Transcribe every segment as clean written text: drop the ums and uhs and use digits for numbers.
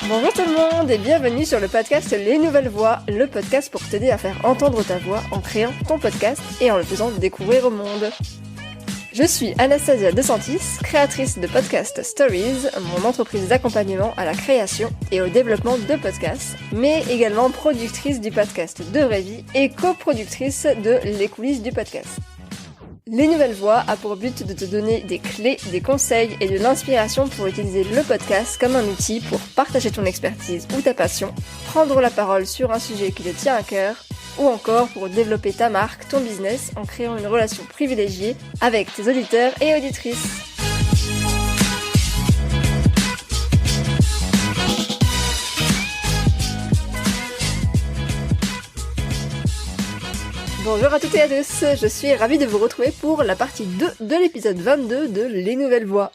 Bonjour tout le monde et bienvenue sur le podcast Les Nouvelles Voix, le podcast pour t'aider à faire entendre ta voix en créant ton podcast et en le faisant découvrir au monde. Je suis Anastasia De Santis, créatrice de Podcast Stories, mon entreprise d'accompagnement à la création et au développement de podcasts, mais également productrice du podcast De Vraie Vie et coproductrice de Les Coulisses du podcast. Les Nouvelles Voix a pour but de te donner des clés, des conseils et de l'inspiration pour utiliser le podcast comme un outil pour partager ton expertise ou ta passion, prendre la parole sur un sujet qui te tient à cœur, ou encore pour développer ta marque, ton business en créant une relation privilégiée avec tes auditeurs et auditrices. Bonjour à toutes et à tous, je suis ravie de vous retrouver pour la partie 2 de l'épisode 22 de Les Nouvelles Voix.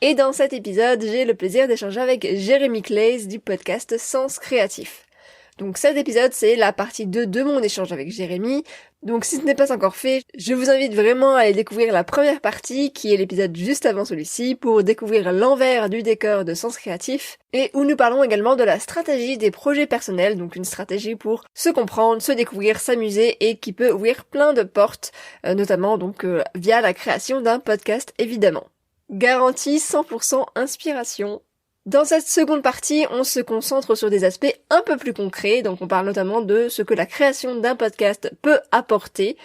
Et dans cet épisode, j'ai le plaisir d'échanger avec Jérémy Claes du podcast Sens Créatif. Donc cet épisode, c'est la partie 2 de mon échange avec Jérémy. Donc si ce n'est pas encore fait, je vous invite vraiment à aller découvrir la première partie, qui est l'épisode juste avant celui-ci, pour découvrir l'envers du décor de Sens Créatif, et où nous parlons également de la stratégie des projets personnels, donc une stratégie pour se comprendre, se découvrir, s'amuser, et qui peut ouvrir plein de portes, notamment donc via la création d'un podcast évidemment. Garantie 100% inspiration. Dans cette seconde partie, on se concentre sur des aspects un peu plus concrets, donc on parle notamment de ce que la création d'un podcast peut apporter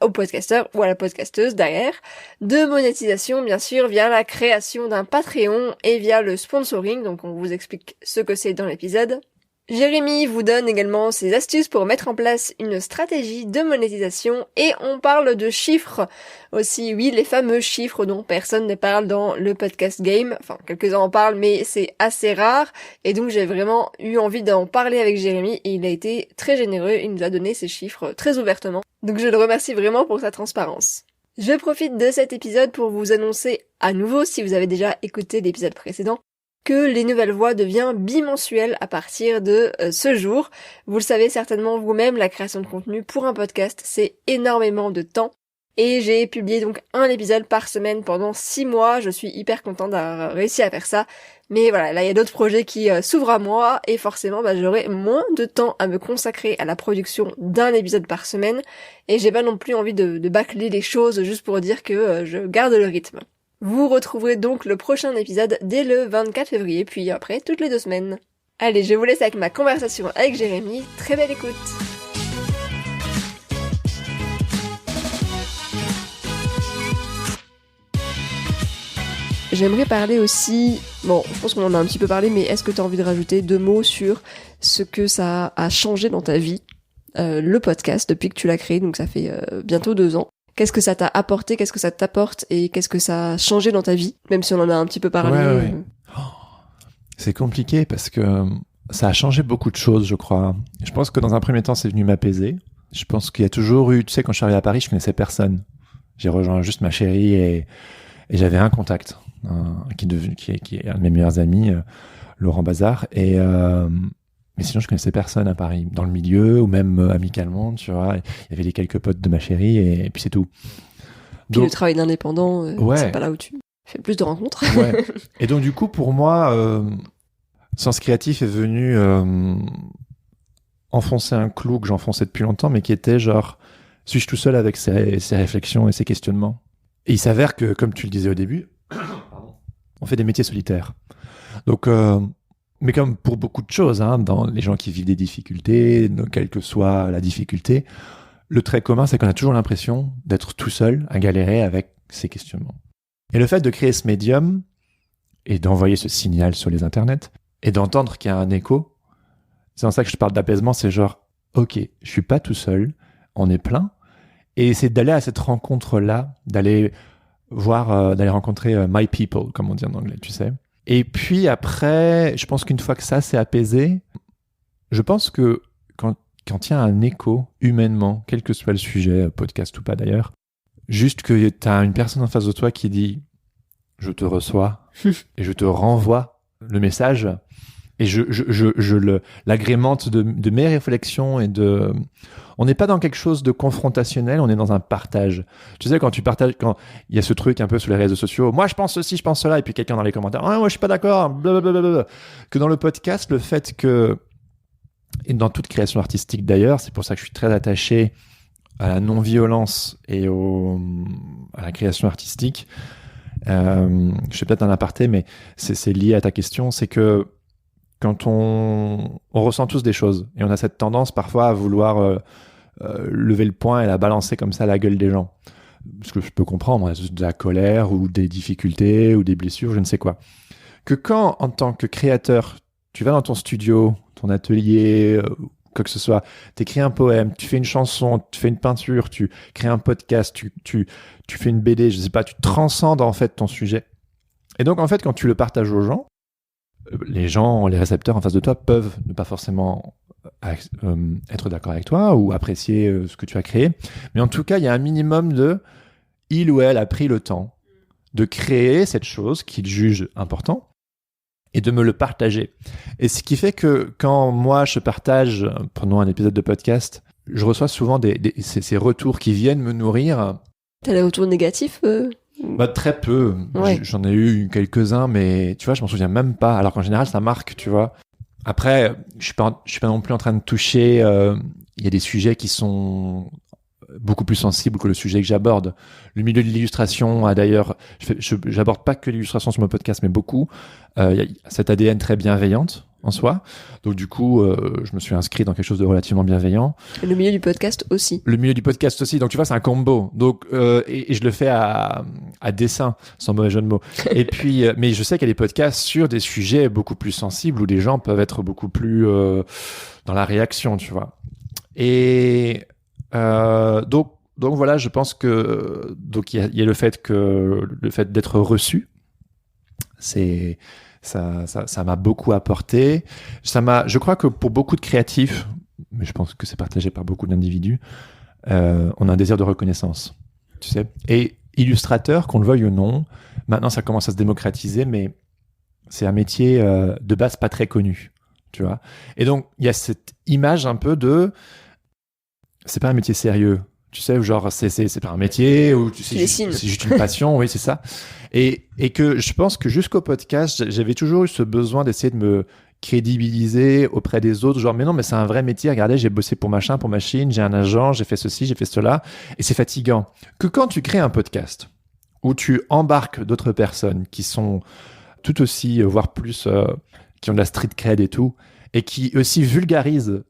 au podcasteur ou à la podcasteuse derrière, de monétisation bien sûr via la création d'un Patreon et via le sponsoring, donc on vous explique ce que c'est dans l'épisode. Jérémy vous donne également ses astuces pour mettre en place une stratégie de monétisation et on parle de chiffres aussi, oui, les fameux chiffres dont personne ne parle dans le podcast game, enfin quelques-uns en parlent mais c'est assez rare et donc j'ai vraiment eu envie d'en parler avec Jérémy et il a été très généreux, il nous a donné ces chiffres très ouvertement, donc je le remercie vraiment pour sa transparence. Je profite de cet épisode pour vous annoncer à nouveau, si vous avez déjà écouté l'épisode précédent, que Les Nouvelles Voix devient bimensuel à partir de ce jour. Vous le savez certainement vous-même, la création de contenu pour un podcast, c'est énormément de temps. Et j'ai publié donc un épisode par semaine pendant 6 mois. Je suis hyper contente d'avoir réussi à faire ça. Mais voilà, là il y a d'autres projets qui s'ouvrent à moi et forcément j'aurai moins de temps à me consacrer à la production d'un épisode par semaine. Et j'ai pas non plus envie de bâcler les choses juste pour dire que je garde le rythme. Vous retrouverez donc le prochain épisode dès le 24 février, puis après toutes les 2 semaines. Allez, je vous laisse avec ma conversation avec Jérémy, très belle écoute. J'aimerais parler aussi, bon, je pense qu'on en a un petit peu parlé, mais est-ce que tu as envie de rajouter 2 mots sur ce que ça a changé dans ta vie, le podcast, depuis que tu l'as créé, donc ça fait bientôt 2 ans. Qu'est-ce que ça t'a apporté, qu'est-ce que ça t'apporte et qu'est-ce que ça a changé dans ta vie, même si on en a un petit peu parlé. Ouais. C'est compliqué parce que ça a changé beaucoup de choses, je crois. Je pense que dans un premier temps, c'est venu m'apaiser. Je pense qu'il y a toujours eu, tu sais, quand je suis arrivé à Paris, je connaissais personne. J'ai rejoint juste ma chérie et j'avais un contact qui est un de mes meilleurs amis, Laurent Bazar. Mais sinon, je connaissais personne à Paris, dans le milieu ou même amicalement, tu vois. Il y avait les quelques potes de ma chérie et puis c'est tout. Puis le travail d'indépendant, c'est pas là où tu fais plus de rencontres. Ouais. Et donc du coup, pour moi, Sens Créatif est venu enfoncer un clou que j'enfonçais depuis longtemps, mais qui était genre, suis-je tout seul avec ses réflexions et ses questionnements? Et il s'avère que, comme tu le disais au début, on fait des métiers solitaires. Donc... mais comme pour beaucoup de choses, dans les gens qui vivent des difficultés, quelle que soit la difficulté, le trait commun, c'est qu'on a toujours l'impression d'être tout seul à galérer avec ces questionnements. Et le fait de créer ce médium et d'envoyer ce signal sur les internets et d'entendre qu'il y a un écho, c'est en ça que je parle d'apaisement, c'est genre, ok, je suis pas tout seul, on est plein, et c'est d'aller à cette rencontre-là, d'aller rencontrer my people, comme on dit en anglais, tu sais. Et puis après, je pense qu'une fois que ça s'est apaisé, je pense que quand il y a un écho humainement, quel que soit le sujet, podcast ou pas d'ailleurs, juste que tu as une personne en face de toi qui dit « je te reçois » et je te renvoie le message, Et je l'agrémente de mes réflexions et de... On n'est pas dans quelque chose de confrontationnel, on est dans un partage. Tu sais, quand tu partages, quand il y a ce truc un peu sur les réseaux sociaux, moi je pense ceci, je pense cela, et puis quelqu'un dans les commentaires, ah, moi je suis pas d'accord, blablabla. Que dans le podcast, le fait que, et dans toute création artistique d'ailleurs, c'est pour ça que je suis très attaché à la non-violence et à la création artistique. Je fais peut-être un aparté, mais c'est lié à ta question, c'est que quand on ressent tous des choses et on a cette tendance parfois à vouloir lever le poing et la balancer comme ça à la gueule des gens. Ce que je peux comprendre, de la colère ou des difficultés ou des blessures, je ne sais quoi. Que quand, en tant que créateur, tu vas dans ton studio, ton atelier, quoi que ce soit, tu écris un poème, tu fais une chanson, tu fais une peinture, tu crées un podcast, tu fais une BD, je sais pas, tu transcendes en fait ton sujet. Et donc en fait, quand tu le partages aux gens, les gens, les récepteurs en face de toi peuvent ne pas forcément être d'accord avec toi ou apprécier ce que tu as créé. Mais en tout cas, il y a un minimum de... Il ou elle a pris le temps de créer cette chose qu'il juge important et de me le partager. Et ce qui fait que quand moi, je partage, prenons un épisode de podcast, je reçois souvent ces retours qui viennent me nourrir. T'as les retours négatifs Très peu. Ouais. J'en ai eu quelques-uns, mais tu vois, je m'en souviens même pas. Alors qu'en général, ça marque, tu vois. Après, je suis pas non plus en train de toucher. Il y a des sujets qui sont beaucoup plus sensibles que le sujet que j'aborde. Le milieu de l'illustration a d'ailleurs, j'aborde pas que l'illustration sur mon podcast, mais beaucoup. Il y a cette ADN très bienveillante en soi. Donc du coup, je me suis inscrit dans quelque chose de relativement bienveillant. Et le milieu du podcast aussi. Le milieu du podcast aussi. Donc tu vois, c'est un combo. Donc et je le fais à dessein, sans mauvais jeu de mots. Et puis, mais je sais qu'il y a des podcasts sur des sujets beaucoup plus sensibles où les gens peuvent être beaucoup plus dans la réaction, tu vois. Et donc voilà, je pense que donc il y a le fait d'être reçu, ça m'a beaucoup apporté. Je crois que pour beaucoup de créatifs, mais je pense que c'est partagé par beaucoup d'individus, on a un désir de reconnaissance, tu sais. Et illustrateur, qu'on le veuille ou non, maintenant ça commence à se démocratiser, mais c'est un métier de base pas très connu, tu vois. Et donc il y a cette image un peu de c'est pas un métier sérieux, tu sais, genre c'est pas un métier ou c'est juste une passion, oui, c'est ça. Et que je pense que jusqu'au podcast, j'avais toujours eu ce besoin d'essayer de me crédibiliser auprès des autres, genre mais non, mais c'est un vrai métier, regardez, j'ai bossé pour machin, pour machine, j'ai un agent, j'ai fait ceci, j'ai fait cela, et c'est fatigant. Que quand tu crées un podcast où tu embarques d'autres personnes qui sont tout aussi, voire plus, qui ont de la street cred et tout, et qui aussi vulgarisent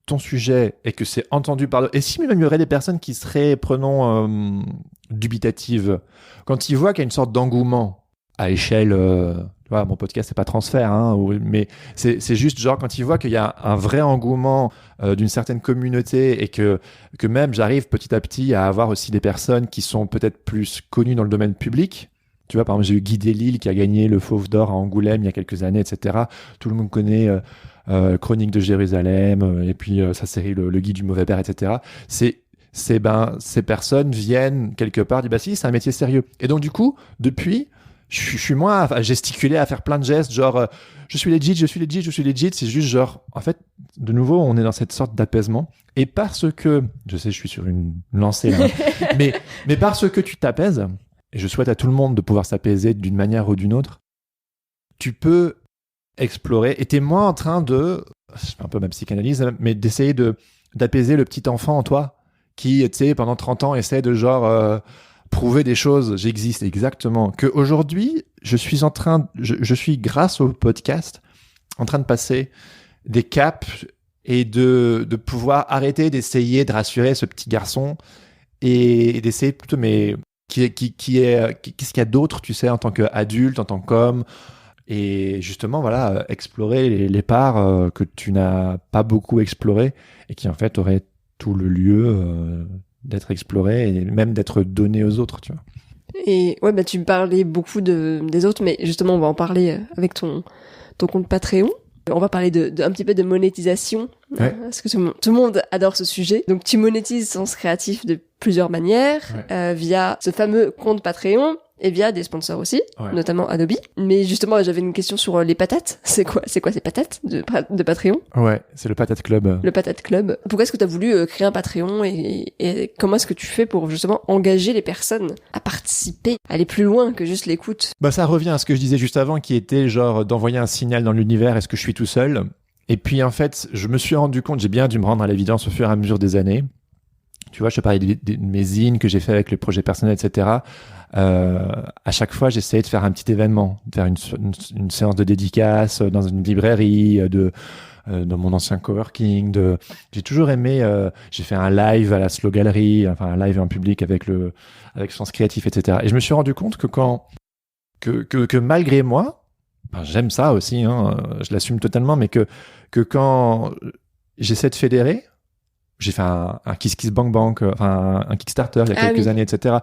ton sujet et que c'est entendu par d'autres. Et si même il y aurait des personnes qui seraient, prenons, dubitatives, quand ils voient qu'il y a une sorte d'engouement à échelle, tu vois, mon podcast c'est pas transfert, hein, mais c'est juste genre quand ils voient qu'il y a un vrai engouement d'une certaine communauté et que même j'arrive petit à petit à avoir aussi des personnes qui sont peut-être plus connues dans le domaine public. Tu vois, par exemple, j'ai eu Guy Delisle qui a gagné le Fauve d'Or à Angoulême il y a quelques années, etc. Tout le monde connaît Chronique de Jérusalem, et puis sa série le Guide du mauvais père, etc. Ces personnes viennent quelque part, disent bah si, c'est un métier sérieux. Et donc du coup, depuis, je suis moins à gesticuler, à faire plein de gestes, genre je suis legit. C'est juste genre, en fait, de nouveau, on est dans cette sorte d'apaisement. Et parce que, je sais, je suis sur une lancée là, mais parce que tu t'apaises. Et je souhaite à tout le monde de pouvoir s'apaiser d'une manière ou d'une autre, tu peux explorer, et t'es moins en train de, c'est un peu ma psychanalyse, mais d'essayer d'apaiser le petit enfant en toi, qui, tu sais, pendant 30 ans, essaie de genre prouver des choses, j'existe, exactement. Qu'aujourd'hui, je suis, grâce au podcast, en train de passer des caps et de pouvoir arrêter d'essayer de rassurer ce petit garçon et d'essayer plutôt, mais qu'est-ce qu'il y a d'autre, tu sais, en tant qu'adulte, en tant qu'homme, et justement, voilà, explorer les parts que tu n'as pas beaucoup explorées et qui en fait auraient tout le lieu d'être explorées et même d'être données aux autres, tu vois. Et ouais, bah tu me parlais beaucoup des autres, mais justement, on va en parler avec ton compte Patreon. On va parler un petit peu de monétisation, ouais. Parce que tout le monde adore ce sujet. Donc tu monétises Sens Créatif de plusieurs manières, via ce fameux compte Patreon, et via des sponsors aussi, Ouais. notamment Adobe. Mais justement, j'avais une question sur les patates. C'est quoi ces patates de Patreon? Ouais, c'est le Patate Club. Le Patate Club. Pourquoi est-ce que tu as voulu créer un Patreon et comment est-ce que tu fais pour justement engager les personnes à participer, à aller plus loin que juste l'écoute? Bah, ça revient à ce que je disais juste avant, qui était genre d'envoyer un signal dans l'univers, est-ce que je suis tout seul? Et puis en fait, je me suis rendu compte, j'ai bien dû me rendre à l'évidence au fur et à mesure des années. Tu vois, je te parlais de mes zines que j'ai fait avec les projets personnels, etc. À chaque fois, j'essayais de faire un petit événement, de faire une séance de dédicace dans une librairie, dans mon ancien coworking. J'ai toujours aimé. J'ai fait un live à la Slow Gallery, enfin un live en public avec Sens Créatif, etc. Et je me suis rendu compte que malgré moi, ben, j'aime ça aussi, hein, je l'assume totalement, mais que quand j'essaie de fédérer. J'ai fait un Kiss Kiss Bank Bank, enfin un Kickstarter il y a quelques années, etc.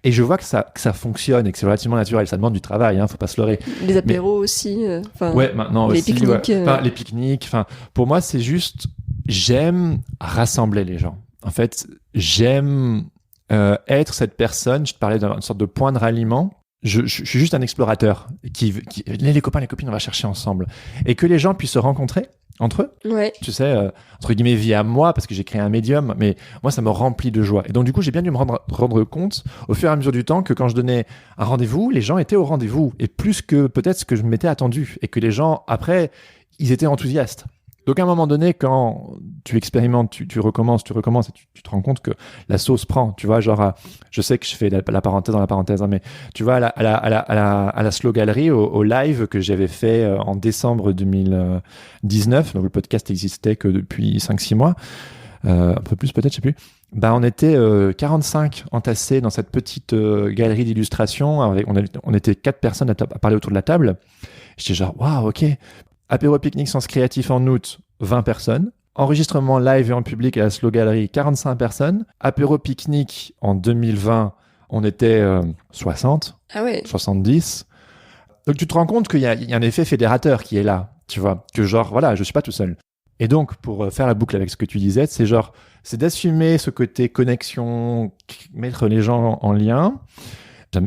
Et je vois que ça fonctionne et que c'est relativement naturel. Ça demande du travail, hein, faut pas se leurrer. Les apéros aussi. Ouais, maintenant les aussi. Pique-niques, Ouais. Enfin, les pique-niques. Enfin, pour moi, c'est juste, j'aime rassembler les gens. En fait, j'aime être cette personne. Je te parlais d'une sorte de point de ralliement. Je suis juste un explorateur les copains, les copines, on va chercher ensemble et que les gens puissent se rencontrer entre eux. Ouais. Tu sais, entre guillemets, via moi, parce que j'ai créé un médium, mais moi, ça me remplit de joie. Et donc, du coup, j'ai bien dû me rendre compte au fur et à mesure du temps que quand je donnais un rendez-vous, les gens étaient au rendez-vous. Et plus que peut-être ce que je m'étais attendu. Et que les gens, après, ils étaient enthousiastes. Donc, à un moment donné, quand tu expérimentes, tu recommences, et tu te rends compte que la sauce prend. Tu vois, genre, je sais que je fais la parenthèse dans la parenthèse, hein, mais tu vois, à la Slow Gallery, au live que j'avais fait en décembre 2019, donc le podcast existait que depuis 5-6 mois, un peu plus peut-être, je sais plus. Bah, on était 45 entassés dans cette petite galerie d'illustration. On était 4 personnes à parler autour de la table. J'étais genre, waouh, ok. Apéro pique-nique Sens Créatif en août, 20 personnes. Enregistrement live et en public à la Slow Gallery, 45 personnes. Apéro pique-nique en 2020, on était 60, Ah ouais. 70. Donc tu te rends compte qu'il y a un effet fédérateur qui est là, tu vois. Que genre, voilà, je suis pas tout seul. Et donc, pour faire la boucle avec ce que tu disais, c'est d'assumer ce côté connexion, mettre les gens en lien.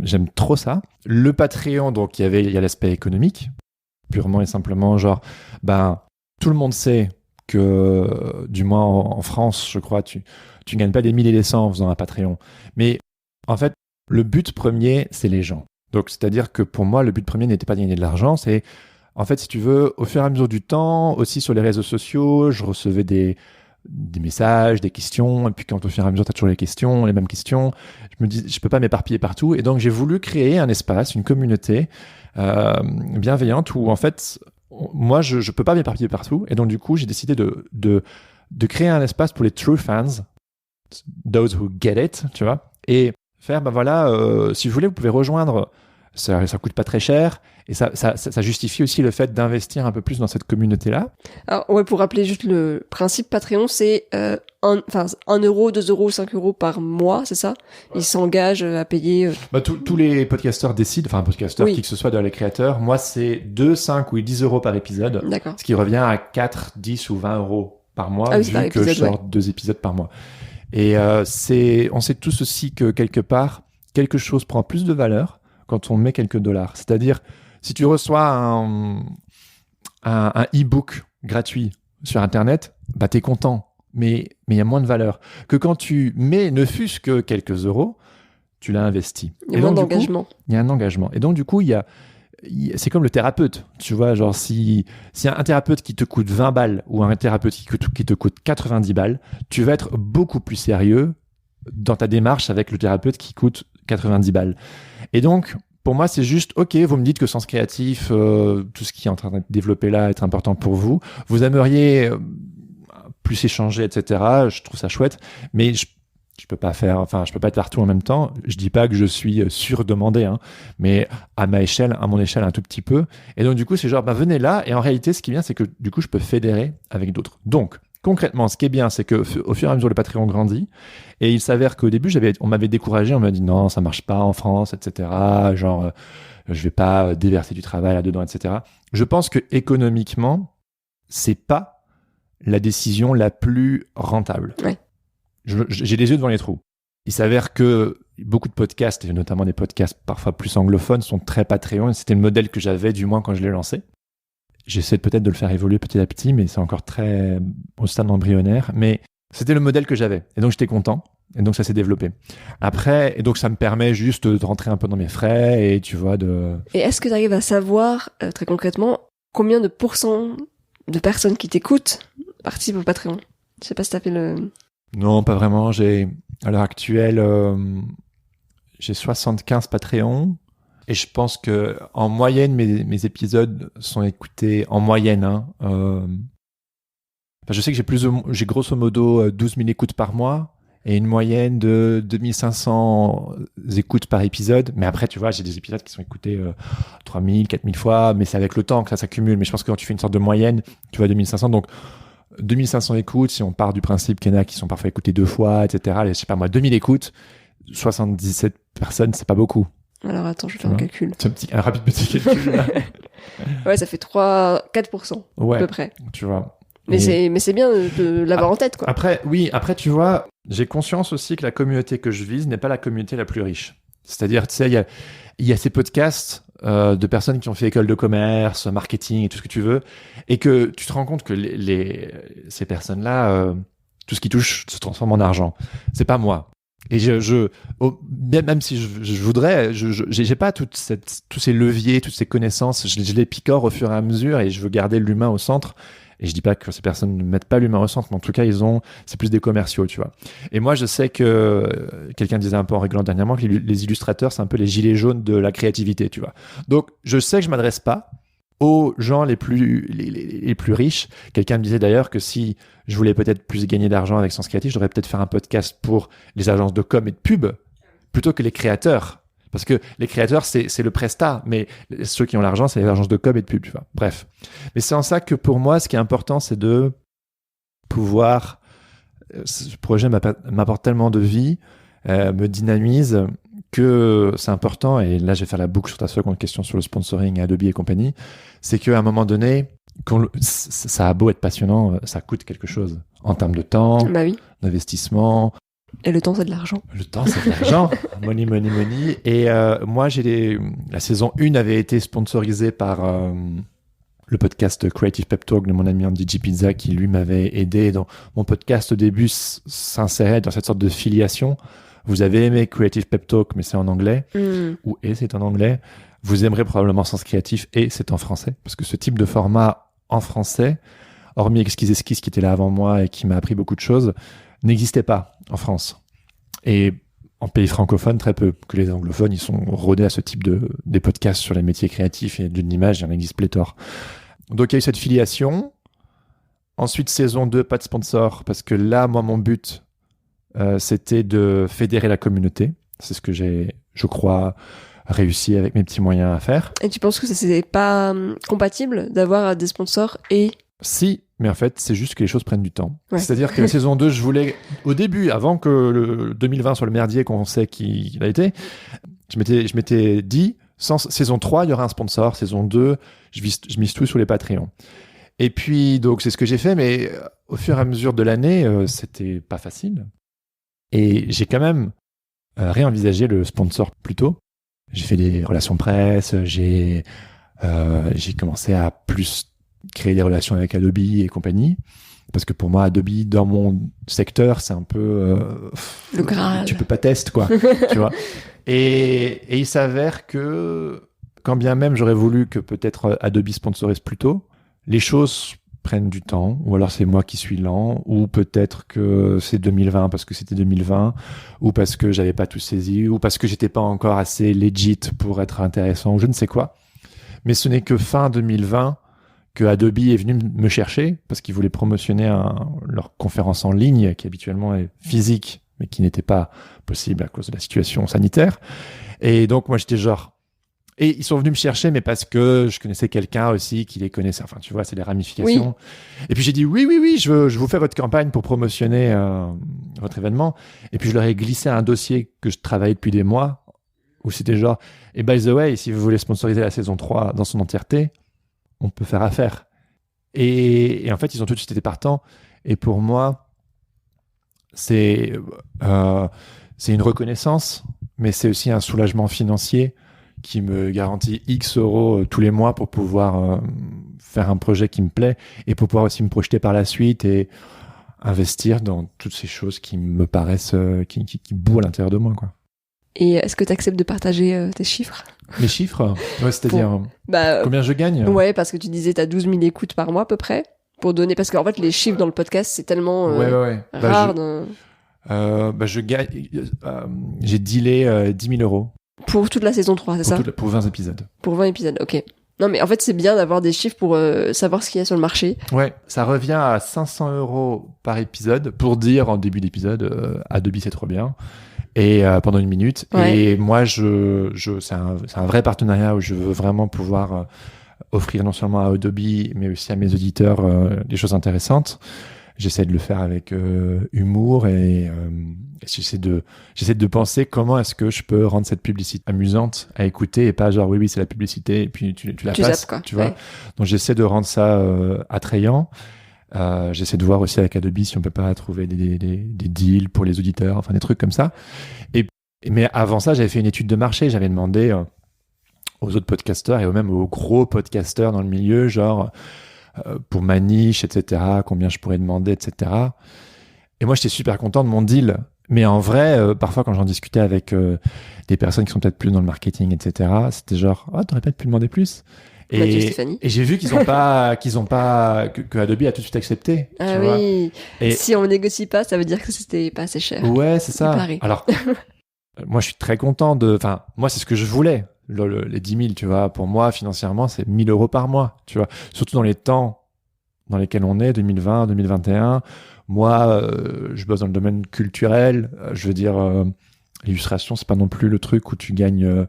J'aime trop ça. Le Patreon, donc il y a l'aspect économique. Purement et simplement, genre, ben, tout le monde sait que, du moins en France, je crois, tu gagnes pas des milliers et des cents en faisant un Patreon. Mais en fait, le but premier, c'est les gens. Donc, c'est-à-dire que pour moi, le but premier n'était pas de gagner de l'argent, c'est, en fait, si tu veux, au fur et à mesure du temps, aussi sur les réseaux sociaux, je recevais des messages, des questions, et puis quand au fur et à mesure, tu as toujours les mêmes questions, je me dis, je peux pas m'éparpiller partout, et donc j'ai voulu créer un espace, une communauté bienveillante où en fait moi je peux pas m'éparpiller partout, et donc du coup j'ai décidé de créer un espace pour les true fans, those who get it, tu vois, et faire si vous voulez, vous pouvez rejoindre, ça coûte pas très cher, et ça justifie aussi le fait d'investir un peu plus dans cette communauté-là. Alors, ouais, pour rappeler juste le principe Patreon, c'est 1 euro, 2 euros, 5 euros par mois, c'est ça? Ils s'engagent à payer... Tous les podcasteurs décident, enfin podcasteurs, qui que ce soit dans les créateurs, moi c'est 2, 5 ou 10 euros par épisode, D'accord. ce qui revient à 4, 10 ou 20 euros par mois, vu que je sors 2 épisodes par mois. Et on sait tous aussi que quelque part, quelque chose prend plus de valeur quand on met quelques dollars. C'est-à-dire, si tu reçois un e-book gratuit sur Internet, bah t'es content, mais il y a moins de valeur que quand tu mets, ne fût-ce que quelques euros, tu l'as investi. Il y a moins d'engagement. Il y a un engagement. Et donc, du coup, c'est comme le thérapeute. Tu vois, genre, si un thérapeute qui te coûte 20 balles ou un thérapeute qui te coûte 90 balles, tu vas être beaucoup plus sérieux dans ta démarche avec le thérapeute qui coûte 90 balles. Et donc, pour moi, c'est juste, ok, vous me dites que Sens Créatif, tout ce qui est en train d'être développé là est important pour vous. Vous aimeriez plus échanger, etc. Je trouve ça chouette, mais je peux pas être partout en même temps. Je dis pas que je suis surdemandé, hein, mais à mon échelle, un tout petit peu. Et donc, du coup, c'est genre, venez là. Et en réalité, ce qui est bien, c'est que du coup, je peux fédérer avec d'autres. Donc, concrètement, ce qui est bien, c'est que au fur et à mesure, le Patreon grandit. Et il s'avère qu'au début, on m'avait découragé. On m'a dit non, ça marche pas en France, etc. Genre, je vais pas déverser du travail là-dedans, etc. Je pense que économiquement, c'est pas la décision la plus rentable. Ouais. J'ai les yeux devant les trous. Il s'avère que beaucoup de podcasts, et notamment des podcasts parfois plus anglophones, sont très Patreon. C'était le modèle que j'avais, du moins quand je l'ai lancé. J'essaie peut-être de le faire évoluer petit à petit, mais c'est encore très au stade embryonnaire. Mais c'était le modèle que j'avais. Et donc, j'étais content. Et donc, ça s'est développé. Après, et donc, ça me permet juste de rentrer un peu dans mes frais et tu vois, de... Et est-ce que tu arrives à savoir, très concrètement, combien de pourcents de personnes qui t'écoutent participent au Patreon? Je sais pas si t'as fait le... Non, pas vraiment. À l'heure actuelle, j'ai 75 Patreons. Et je pense que en moyenne, mes épisodes sont écoutés en moyenne. Je sais que j'ai grosso modo 12 000 écoutes par mois et une moyenne de 2500 écoutes par épisode. Mais après, tu vois, j'ai des épisodes qui sont écoutés 3000, 4000 fois, mais c'est avec le temps que ça s'accumule. Mais je pense que quand tu fais une sorte de moyenne, tu vois, 2500. Donc, 2500 écoutes, si on part du principe qu'il y en a qui sont parfois écoutés 2 fois, etc. Je sais pas moi, 2000 écoutes, 77 personnes, c'est pas beaucoup. Alors attends, je vais faire un calcul. C'est un rapide petit calcul. Ouais, ça fait 3-4% à peu près. Tu vois. Mais c'est bien de l'avoir en tête, quoi. Après, tu vois, j'ai conscience aussi que la communauté que je vise n'est pas la communauté la plus riche. C'est-à-dire, tu sais, il y a ces podcasts de personnes qui ont fait école de commerce, marketing et tout ce que tu veux, et que tu te rends compte que ces personnes-là, tout ce qui touche se transforme en argent. C'est pas moi. Et même si je voudrais, j'ai pas tous ces leviers, toutes ces connaissances, je les picore au fur et à mesure et je veux garder l'humain au centre. Et je dis pas que ces personnes ne mettent pas l'humain au centre, mais en tout cas, c'est plus des commerciaux, tu vois. Et moi, je sais que quelqu'un disait un peu en rigolant dernièrement que les illustrateurs, c'est un peu les gilets jaunes de la créativité, tu vois. Donc, je sais que je m'adresse pas aux gens les plus riches. Quelqu'un me disait d'ailleurs que si je voulais peut-être plus gagner d'argent avec Sens Créatif, je devrais peut-être faire un podcast pour les agences de com et de pub plutôt que les créateurs. Parce que les créateurs, c'est le prestat, mais ceux qui ont l'argent, c'est les agences de com et de pub, tu vois. Bref. Mais c'est en ça que pour moi, ce qui est important, c'est de pouvoir... Ce projet m'apporte tellement de vie, me dynamise, que c'est important, et là je vais faire la boucle sur ta seconde question sur le sponsoring, Adobe et compagnie, c'est qu'à un moment donné, ça a beau être passionnant, ça coûte quelque chose en termes de temps, d'investissement. Et le temps, c'est de l'argent. Le temps, c'est de l'argent. Money, money, money. Et moi, la saison 1 avait été sponsorisée par le podcast Creative Pep Talk de mon ami Andy G. Pizza, qui lui m'avait aidé. Dans mon podcast, au début, s'insérait dans cette sorte de filiation. Vous avez aimé Creative Pep Talk, mais c'est en anglais. Et c'est en anglais. Vous aimerez probablement Sens Créatif, et c'est en français. Parce que ce type de format en français, hormis Exquise qui était là avant moi et qui m'a appris beaucoup de choses, n'existait pas en France. Et en pays francophone, très peu. Que les anglophones, ils sont rodés à ce type des podcasts sur les métiers créatifs et d'une image, il y en existe pléthore. Donc il y a eu cette filiation. Ensuite, saison 2, pas de sponsor, parce que là, moi, mon but, c'était de fédérer la communauté. C'est ce que j'ai, je crois, réussi avec mes petits moyens à faire. Et tu penses que c'est pas compatible d'avoir des sponsors et... Si, mais en fait, c'est juste que les choses prennent du temps. Ouais. C'est-à-dire que la saison 2, je voulais, au début, avant que le 2020 soit le merdier qu'on sait qu'il a été, je m'étais dit, saison 3, il y aura un sponsor. Saison 2, je mise tout sur les Patreons. Et puis, donc, c'est ce que j'ai fait, mais au fur et à mesure de l'année, c'était pas facile. Et j'ai quand même réenvisagé le sponsor plus tôt. J'ai fait des relations presse, j'ai commencé à plus créer des relations avec Adobe et compagnie, parce que pour moi, Adobe, dans mon secteur, c'est un peu... le Graal. Tu peux pas tester, quoi, tu vois. Et il s'avère que, quand bien même j'aurais voulu que peut-être Adobe sponsorise plus tôt, les choses prennent du temps, ou alors c'est moi qui suis lent, ou peut-être que c'est 2020 parce que c'était 2020, ou parce que j'avais pas tout saisi, ou parce que j'étais pas encore assez legit pour être intéressant, ou je ne sais quoi. Mais ce n'est que fin 2020 que Adobe est venu me chercher parce qu'ils voulaient promotionner leur conférence en ligne qui habituellement est physique mais qui n'était pas possible à cause de la situation sanitaire. Et donc moi j'étais genre... Et ils sont venus me chercher mais parce que je connaissais quelqu'un aussi qui les connaissait. Enfin tu vois, c'est les ramifications. Oui. Et puis j'ai dit oui, je vous fais votre campagne pour promotionner votre événement. Et puis je leur ai glissé un dossier que je travaillais depuis des mois où c'était genre, et by the way, si vous voulez sponsoriser la saison 3 dans son entièreté, on peut faire affaire. Et en fait, ils ont tout de suite été partants. Et pour moi, c'est une reconnaissance mais c'est aussi un soulagement financier qui me garantit X euros tous les mois pour pouvoir faire un projet qui me plaît et pour pouvoir aussi me projeter par la suite et investir dans toutes ces choses qui me paraissent, qui bouent à l'intérieur de moi, quoi. Et est-ce que tu acceptes de partager tes chiffres? Mes chiffres? Ouais, c'est-à-dire combien je gagne? Ouais, parce que tu disais t'as 12 000 écoutes par mois à peu près. Pour donner, parce qu'en fait les chiffres dans le podcast c'est tellement rare. Je gagne, j'ai dealé 10 000 euros. Pour toute la saison 3, c'est ça? Pour 20 épisodes. Pour 20 épisodes, ok. Non mais en fait c'est bien d'avoir des chiffres pour savoir ce qu'il y a sur le marché. Ouais, ça revient à 500 euros par épisode pour dire en début d'épisode Adobe c'est trop bien. Et pendant 1 minute. Ouais. Et moi, c'est un vrai partenariat où je veux vraiment pouvoir offrir non seulement à Adobe, mais aussi à mes auditeurs des choses intéressantes. J'essaie de le faire avec humour et j'essaie de penser comment est-ce que je peux rendre cette publicité amusante à écouter et pas genre oui c'est la publicité et puis tu la passes, zappes, quoi. Tu vois. Ouais. Donc j'essaie de rendre ça attrayant. J'essaie de voir aussi avec Adobe si on peut pas trouver des deals pour les auditeurs, enfin des trucs comme ça. Mais avant ça, j'avais fait une étude de marché. J'avais demandé aux autres podcasteurs et même aux gros podcasteurs dans le milieu, genre pour ma niche, etc., combien je pourrais demander, etc. Et moi, j'étais super content de mon deal. Mais en vrai, parfois, quand j'en discutais avec des personnes qui sont peut-être plus dans le marketing, etc., c'était genre, t'aurais pas pu demander plus. Et j'ai vu que Adobe a tout de suite accepté. Ah oui. Et si on négocie pas, ça veut dire que c'était pas assez cher. Ouais, c'est ça. Alors, moi, je suis très content moi, c'est ce que je voulais. Les 10 000, tu vois. Pour moi, financièrement, c'est 1 000 euros par mois, tu vois. Surtout dans les temps dans lesquels on est, 2020, 2021. Moi, je bosse dans le domaine culturel. Je veux dire, l'illustration, c'est pas non plus le truc où tu gagnes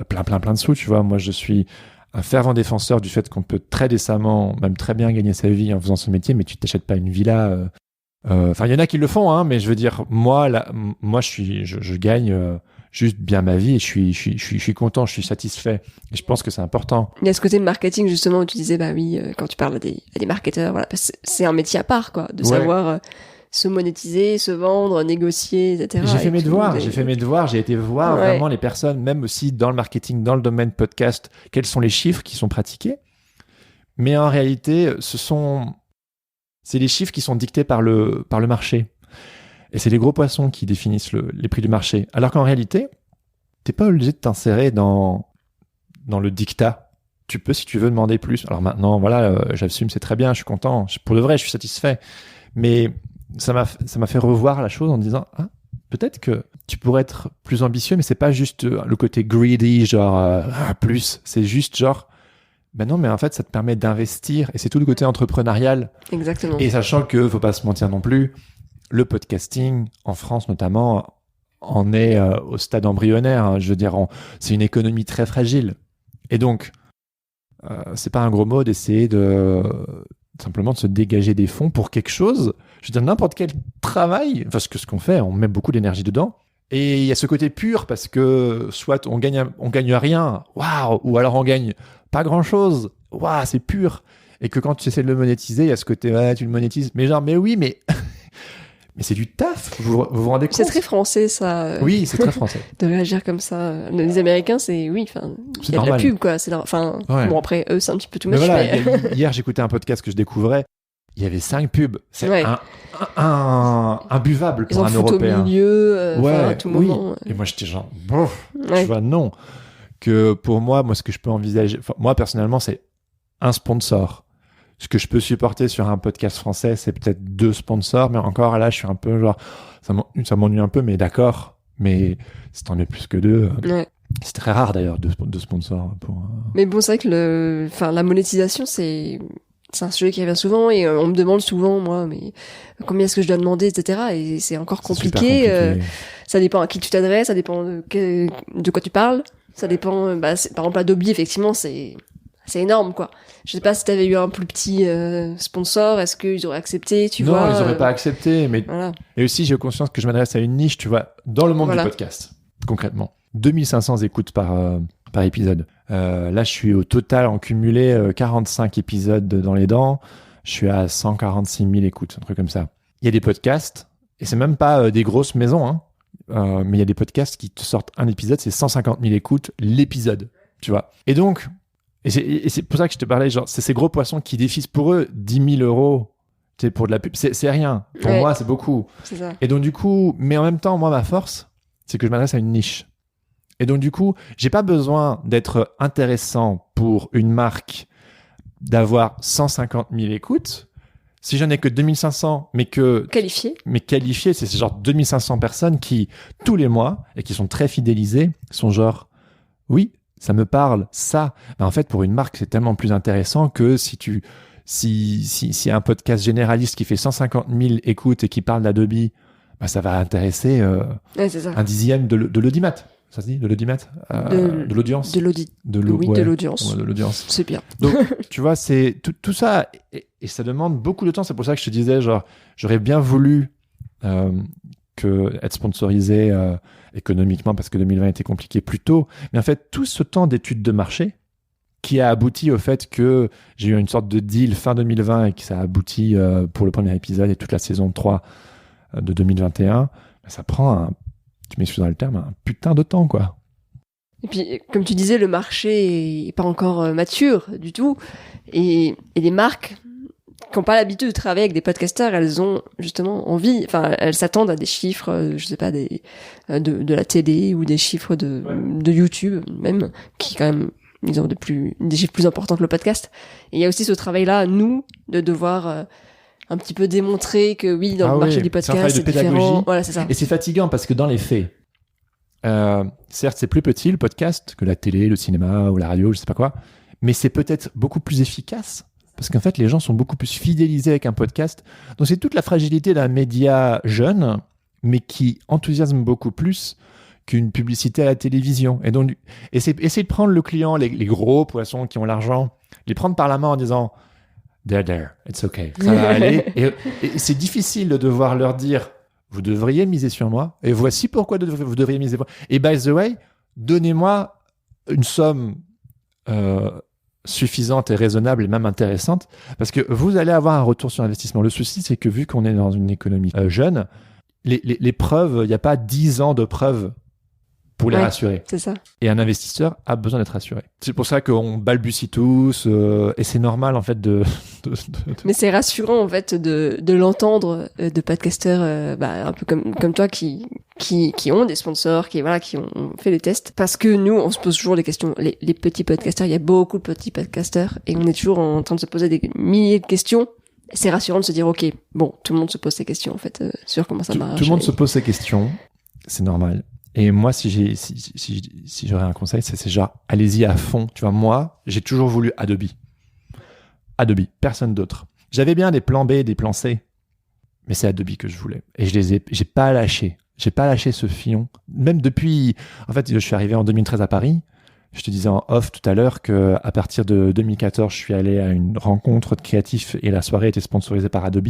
plein de sous, tu vois. Moi, je suis un fervent défenseur du fait qu'on peut très décemment, même très bien gagner sa vie en faisant ce métier, mais tu t'achètes pas une villa. Enfin, il y en a qui le font, hein, mais je veux dire, moi, je gagne juste bien ma vie et je suis content, je suis satisfait. Et je pense que c'est important. Il y a ce côté marketing, justement, où tu disais, bah oui, quand tu parles à des marketeurs, voilà, parce que c'est un métier à part, quoi, de savoir se monétiser, se vendre, négocier, etc. J'ai fait mes devoirs, j'ai été voir vraiment les personnes, même aussi dans le marketing, dans le domaine podcast, quels sont les chiffres qui sont pratiqués. Mais en réalité, c'est les chiffres qui sont dictés par le marché. Et c'est les gros poissons qui définissent les prix du marché. Alors qu'en réalité, t'es pas obligé de t'insérer dans le dictat. Tu peux, si tu veux, demander plus. Alors maintenant, voilà, j'assume, c'est très bien, je suis content. Pour de vrai, je suis satisfait. Mais ça m'a fait revoir la chose en disant, peut-être que tu pourrais être plus ambitieux, mais c'est pas juste le côté greedy, genre plus. C'est juste genre, non, mais en fait, ça te permet d'investir. Et c'est tout le côté entrepreneurial. Exactement. Et sachant que, faut pas se mentir non plus, le podcasting, en France notamment, en est au stade embryonnaire. Hein. Je veux dire, c'est une économie très fragile. Et donc, c'est pas un gros mot d'essayer simplement de se dégager des fonds pour quelque chose. Je veux dire, n'importe quel travail, parce que ce qu'on fait, on met beaucoup d'énergie dedans. Et il y a ce côté pur parce que soit on gagne rien, waouh, ou alors on gagne pas grand-chose, waouh, c'est pur. Et que quand tu essaies de le monétiser, il y a ce côté, tu le monétises. Mais genre, mais oui, mais c'est du taf, vous vous rendez compte? C'est très français, ça. Oui, c'est très français. De réagir comme ça. Les Américains, il y a de la pub, quoi. Bon, après, eux, c'est un petit peu tout much. Voilà, hier, j'écoutais un podcast que je découvrais. Il y avait 5 pubs. C'est imbuvable pour un Européen. Au milieu, à tout moment. Et moi, j'étais genre, tu vois, non. Que pour moi, ce que je peux envisager, moi, personnellement, c'est un sponsor. Ce que je peux supporter sur un podcast français, c'est peut-être 2 sponsors, mais encore là, je suis un peu genre, ça m'ennuie un peu, mais d'accord. Mais c'est tant mieux plus que 2. Ouais. C'est très rare d'ailleurs, 2 sponsors. Mais bon, c'est vrai que la monétisation, c'est un sujet qui revient souvent et on me demande souvent, moi, mais combien est-ce que je dois demander, etc. Et c'est encore compliqué. Ça dépend à qui tu t'adresses, ça dépend de quoi tu parles. Ça dépend, par exemple, Adobe, effectivement, c'est énorme, quoi. Je sais pas si t'avais eu un plus petit sponsor, est-ce qu'ils auraient accepté, tu vois? Non, ils auraient pas accepté, mais voilà. Et aussi, j'ai conscience que je m'adresse à une niche, tu vois, dans le monde du podcast, concrètement. 2500 écoutes par épisode. Là, je suis au total en cumulé 45 épisodes dans les dents. Je suis à 146 000 écoutes, un truc comme ça. Il y a des podcasts, et c'est même pas des grosses maisons, hein. Mais il y a des podcasts qui te sortent un épisode, c'est 150 000 écoutes l'épisode, tu vois. Et donc, et c'est pour ça que je te parlais, genre, c'est ces gros poissons qui défisent pour eux 10 000 euros. Tu sais, pour de la pub, c'est rien. Pour moi, c'est beaucoup. C'est ça. Et donc, du coup, mais en même temps, moi, ma force, c'est que je m'adresse à une niche. Et donc, du coup, j'ai pas besoin d'être intéressant pour une marque, d'avoir 150 000 écoutes. Si j'en ai que 2500, mais qualifiés, c'est genre 2500 personnes qui, tous les mois, et qui sont très fidélisées, sont genre, oui, ça me parle, ça. Mais en fait, pour une marque, c'est tellement plus intéressant que si un podcast généraliste qui fait 150 000 écoutes et qui parle d'Adobe, bah, ça va intéresser c'est ça. un dixième de l'audimat. Ça se dit, de l'audimat, de l'audience. De l'audience. Ouais, de l'audience. C'est bien. Donc, tu vois, c'est tout ça, et ça demande beaucoup de temps. C'est pour ça que je te disais, genre, j'aurais bien voulu être sponsorisé économiquement, parce que 2020 était compliqué plus tôt. Mais en fait, tout ce temps d'études de marché qui a abouti au fait que j'ai eu une sorte de deal fin 2020 et que ça a abouti pour le premier épisode et toute la saison 3 de 2021, ça prend tu m'excuseras le terme, un putain de temps, quoi. Et puis, comme tu disais, le marché est pas encore mature du tout. Et les marques qui n'ont pas l'habitude de travailler avec des podcasteurs, elles ont justement envie, enfin, elles s'attendent à des chiffres, je sais pas, de la télé ou des chiffres de YouTube, même, qui quand même, ils ont des chiffres plus importants que le podcast. Et il y a aussi ce travail-là, nous, de devoir un petit peu démontrer que oui, dans le marché du podcast, c'est différent. Voilà, c'est ça. Et c'est fatigant parce que dans les faits, certes, c'est plus petit le podcast que la télé, le cinéma ou la radio, je sais pas quoi, mais c'est peut-être beaucoup plus efficace parce qu'en fait, les gens sont beaucoup plus fidélisés avec un podcast. Donc, c'est toute la fragilité d'un média jeune, mais qui enthousiasme beaucoup plus qu'une publicité à la télévision. Et donc, essayer de prendre le client, les gros poissons qui ont l'argent, les prendre par la main en disant there, it's okay, ça va aller. Et c'est difficile de devoir leur dire, vous devriez miser sur moi, et voici pourquoi vous devriez miser sur moi. Et by the way, donnez-moi une somme suffisante et raisonnable et même intéressante, parce que vous allez avoir un retour sur investissement. Le souci, c'est que vu qu'on est dans une économie jeune, les preuves, il n'y a pas 10 ans de preuves pour les rassurer. C'est ça. Et un investisseur a besoin d'être rassuré. C'est pour ça qu'on balbutie tous, et c'est normal en fait de... Mais c'est rassurant en fait de l'entendre de podcasteurs un peu comme toi qui ont des sponsors, qui ont fait les tests, parce que nous on se pose toujours des questions. Les petits podcasteurs, il y a beaucoup de petits podcasteurs et on est toujours en train de se poser des milliers de questions. C'est rassurant de se dire ok, bon, tout le monde se pose ces questions en fait sur comment ça marche. Tout le monde se pose ces questions, c'est normal. Et moi, si j'aurais un conseil, c'est genre, allez-y à fond. Tu vois, moi, j'ai toujours voulu Adobe, personne d'autre. J'avais bien des plans B, des plans C, mais c'est Adobe que je voulais. Et j'ai pas lâché. J'ai pas lâché ce filon. Même depuis, en fait, je suis arrivé en 2013 à Paris. Je te disais en off tout à l'heure que à partir de 2014, je suis allé à une rencontre de créatifs et la soirée était sponsorisée par Adobe.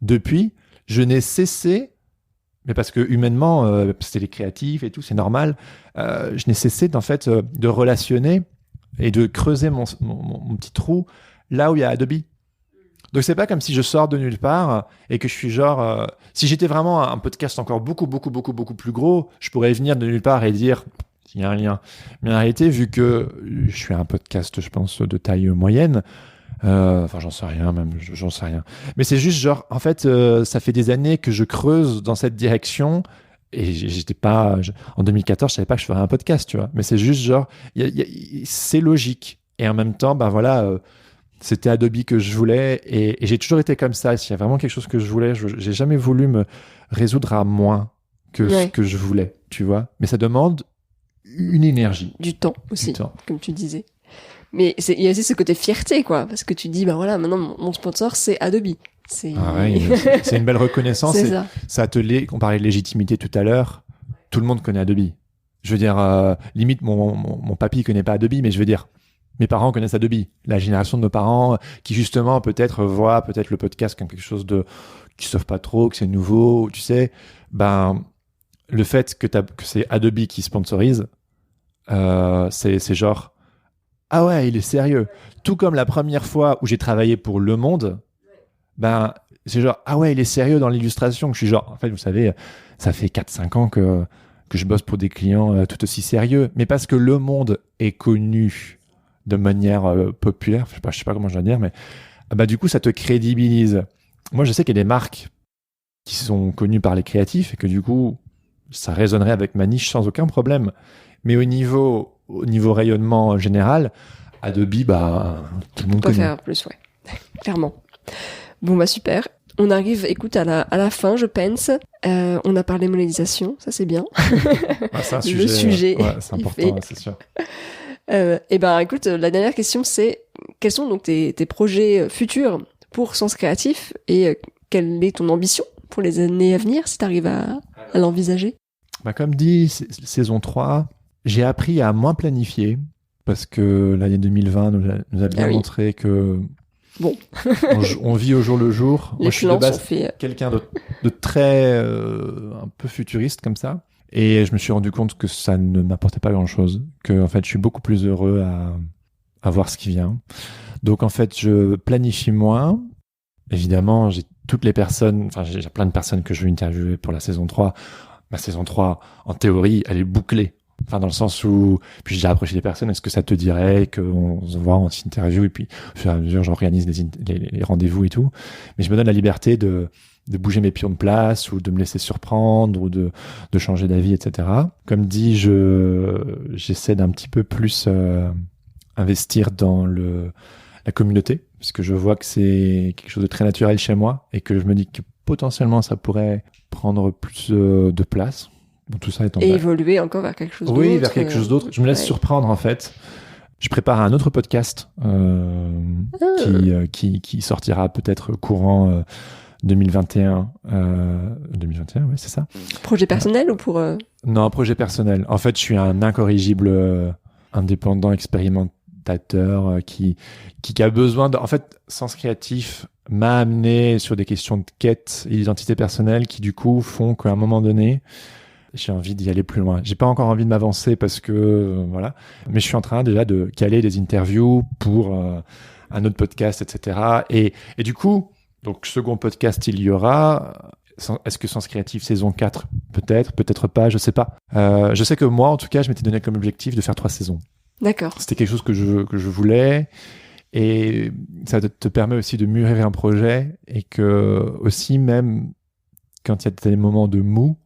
Depuis, je n'ai cessé, mais parce que humainement, c'était les créatifs et tout, c'est normal. Je n'ai cessé de relationner et de creuser mon petit trou là où il y a Adobe. Donc c'est pas comme si je sors de nulle part et que je suis genre... si j'étais vraiment un podcast encore beaucoup plus gros, je pourrais venir de nulle part et dire il y a un lien. Mais en réalité, vu que je suis un podcast, je pense, de taille moyenne, enfin j'en sais rien même, j'en sais rien. Mais c'est juste genre, en fait, ça fait des années que je creuse dans cette direction et j'étais pas... en 2014, je savais pas que je ferais un podcast, tu vois. Mais c'est juste genre, c'est logique. Et en même temps, ben voilà... c'était Adobe que je voulais et j'ai toujours été comme ça. S'il y a vraiment quelque chose que je voulais, j'ai jamais voulu me résoudre à moins que ce que je voulais, tu vois. Mais ça demande une énergie. Du temps aussi, comme tu disais. Mais il y a aussi ce côté fierté, quoi. Parce que tu dis, bah voilà, maintenant mon sponsor, c'est Adobe. C'est une belle reconnaissance. C'est ça. Ça on parlait de légitimité tout à l'heure. Tout le monde connaît Adobe. Je veux dire, limite, mon papy connaît pas Adobe, mais je veux dire, mes parents connaissent Adobe. La génération de nos parents qui justement peut-être voient le podcast comme quelque chose qui sauve pas trop, que c'est nouveau, tu sais, ben le fait que c'est Adobe qui sponsorise, c'est genre ah ouais, il est sérieux. Tout comme la première fois où j'ai travaillé pour Le Monde, ben c'est genre, ah ouais, il est sérieux dans l'illustration. Je suis genre, en fait, vous savez, ça fait 4-5 ans que je bosse pour des clients tout aussi sérieux. Mais parce que le monde est connu de manière populaire, je sais pas comment je dois dire, mais bah, du coup, ça te crédibilise. Moi, je sais qu'il y a des marques qui sont connues par les créatifs et que du coup, ça résonnerait avec ma niche sans aucun problème. Mais au niveau rayonnement général, Adobe, bah, tout le monde On peut connaît. faire plus, ouais. Clairement. Bon, bah super. On arrive, écoute, à la fin, je pense. On a parlé monétisation, ça c'est bien. C'est un Le sujet, ouais, c'est important, c'est sûr. Et ben, écoute, la dernière question, c'est quels sont donc tes projets futurs pour Sens Créatif et quelle est ton ambition pour les années à venir, si tu arrives à l'envisager? Bah, comme dit, saison 3, j'ai appris à moins planifier parce que l'année 2020 nous a bien montré que bon. on vit au jour le jour. Les Moi, je suis de base fait... quelqu'un de très un peu futuriste comme ça. Et je me suis rendu compte que ça ne m'apportait pas grand-chose. Que en fait, je suis beaucoup plus heureux à voir ce qui vient. Donc en fait, je planifie moins. Évidemment, j'ai plein de personnes que je veux interviewer pour la saison 3. Ma saison 3, en théorie, elle est bouclée. Enfin, dans le sens où, puis j'ai déjà approché des personnes, est-ce que ça te dirait qu'on se voit, on s'interview, et puis au fur et à mesure, j'organise les rendez-vous et tout. Mais je me donne la liberté de bouger mes pions de place, ou de me laisser surprendre, ou de changer d'avis, etc. Comme dit, j'essaie d'un petit peu plus investir dans la communauté, parce que je vois que c'est quelque chose de très naturel chez moi, et que je me dis que potentiellement, ça pourrait prendre plus de place. Bon, tout ça étant et évoluer encore vers quelque chose d'autre. Oui, vers quelque chose d'autre. Je me laisse surprendre, en fait. Je prépare un autre podcast qui sortira peut-être courant 2021. 2021, ouais, c'est ça. Projet personnel ou pour... Non, projet personnel. En fait, je suis un incorrigible indépendant expérimentateur qui a besoin de... En fait, Sens Créatif m'a amené sur des questions de quête et d'identité personnelle qui, du coup, font qu'à un moment donné, j'ai envie d'y aller plus loin. J'ai pas encore envie de m'avancer parce que voilà, mais je suis en train déjà de caler des interviews pour un autre podcast, etc. Et du coup, donc second podcast, il y aura. Est-ce que Sens Créatif saison 4 peut-être pas, je sais pas. Je sais que moi, en tout cas, je m'étais donné comme objectif de faire 3 saisons. D'accord. C'était quelque chose que je voulais. Et ça te permet aussi de mûrir un projet et que aussi, même quand il y a des moments de mou,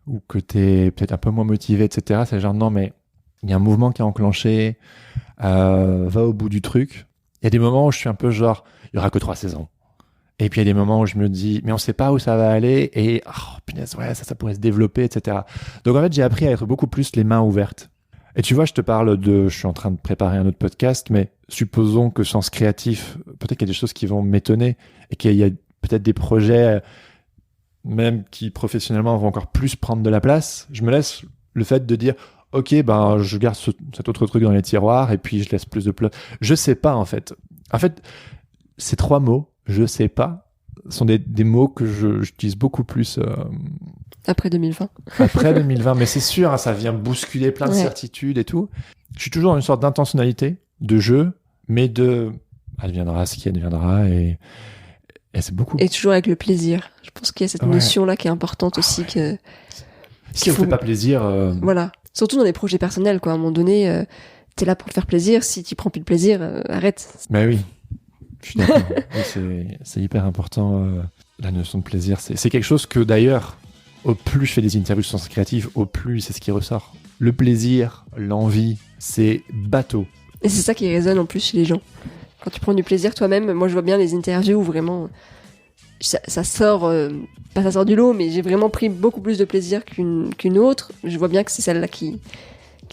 ou que t'es peut-être un peu moins motivé, etc. C'est genre, non, mais il y a un mouvement qui est enclenché, va au bout du truc. Il y a des moments où je suis un peu genre, il y aura que 3 saisons. Et puis il y a des moments où je me dis, mais on sait pas où ça va aller, et oh, punaise, ouais, ça pourrait se développer, etc. Donc en fait, j'ai appris à être beaucoup plus les mains ouvertes. Et tu vois, je te parle je suis en train de préparer un autre podcast, mais supposons que Sens Créatif, peut-être qu'il y a des choses qui vont m'étonner, et qu'il y a peut-être des projets même qui professionnellement vont encore plus prendre de la place. Je me laisse le fait de dire ok, ben je garde cet autre truc dans les tiroirs et puis je laisse plus de place. Je sais pas en fait. En fait, ces 3 mots, je sais pas, sont des mots que j'utilise beaucoup plus après 2020. Après 2020, mais c'est sûr, hein, ça vient bousculer plein de certitudes et tout. Je suis toujours dans une sorte d'intentionnalité, de jeu, mais adviendra ce qui adviendra et c'est beaucoup. Et toujours avec le plaisir. Je pense qu'il y a cette notion-là qui est importante aussi. Que, si on ne fait pas plaisir... Voilà. Surtout dans des projets personnels, quoi. À un moment donné, t'es là pour te faire plaisir. Si tu prends plus de plaisir, arrête. Mais oui, je suis d'accord. C'est hyper important, la notion de plaisir. C'est quelque chose que, d'ailleurs, au plus je fais des interviews sur Sens Créatif, au plus c'est ce qui ressort. Le plaisir, l'envie, c'est bateau. Et c'est ça qui résonne en plus chez les gens. Quand tu prends du plaisir toi-même, moi je vois bien les interviews où vraiment ça sort, pas ça sort du lot, mais j'ai vraiment pris beaucoup plus de plaisir qu'une autre. Je vois bien que c'est celle-là qui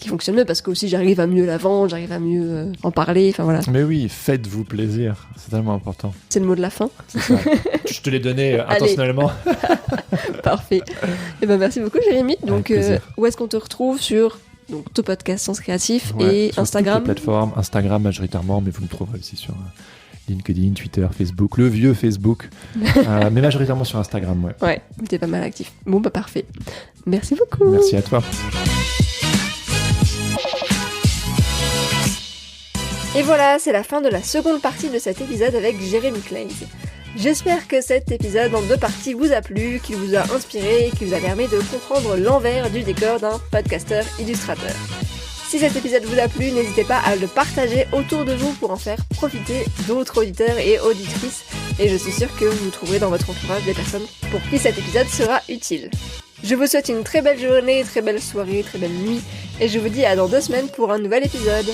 fonctionne mieux parce que aussi j'arrive à mieux la vendre, j'arrive à mieux en parler, enfin voilà. Mais oui, faites-vous plaisir, c'est tellement important. C'est le mot de la fin. C'est ça. Je te l'ai donné intentionnellement. Parfait. Et ben merci beaucoup Jérémy. Donc où est-ce qu'on te retrouve sur ton podcast Sens Créatif et sur Instagram? Toutes les plateformes, Instagram majoritairement, mais vous me trouverez aussi sur LinkedIn, Twitter, Facebook, le vieux Facebook, mais majoritairement sur Instagram, ouais. Ouais, t'es pas mal actif. Bon bah parfait. Merci beaucoup. Merci à toi. Et voilà, c'est la fin de la seconde partie de cet épisode avec Jérémy Clays. J'espère que cet épisode en 2 parties vous a plu, qu'il vous a inspiré et qu'il vous a permis de comprendre l'envers du décor d'un podcasteur illustrateur. Si cet épisode vous a plu, n'hésitez pas à le partager autour de vous pour en faire profiter d'autres auditeurs et auditrices. Et je suis sûre que vous trouverez dans votre entourage des personnes pour qui cet épisode sera utile. Je vous souhaite une très belle journée, très belle soirée, très belle nuit. Et je vous dis à dans 2 semaines pour un nouvel épisode.